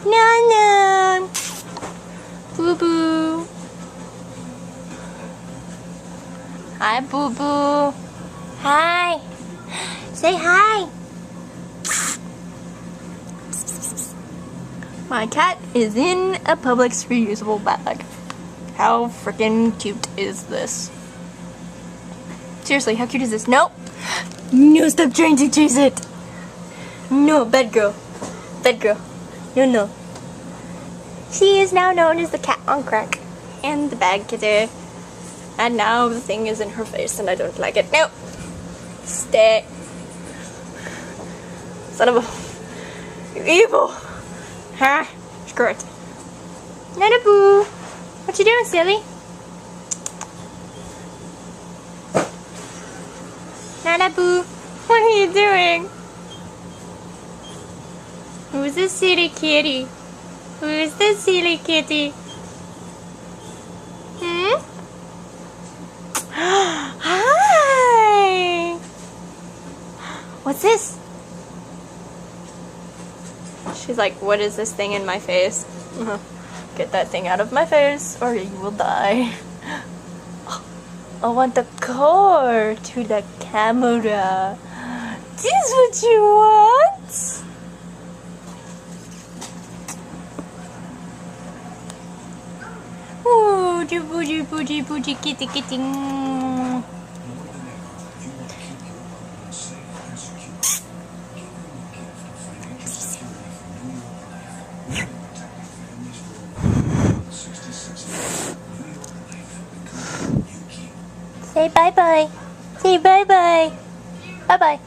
Nana. Boo Boo. Hi, Boo Boo. Hi. Say hi. My cat is in a Publix reusable bag. How freaking cute is this? Seriously, how cute is this? Nope. No, stop trying to chase it. No, bad girl. Bad girl. No, no. She is now known as the cat on crack. And the bag kitty. And now the thing is in her face and I don't like it. Nope. Stay. Son of a... You're evil. Huh? Screw it. Nana Boo. What you doing, silly? Nana Boo. What are you doing? Who's this silly kitty? Who's this silly kitty? Hmm? Hi! What's this? She's like, what is this thing in my face? Get that thing out of my face or you will die. I want the cord to the camera. This is what you want? Ooh, booty, kitty, kitty. Say bye-bye. Say bye-bye. Bye-bye.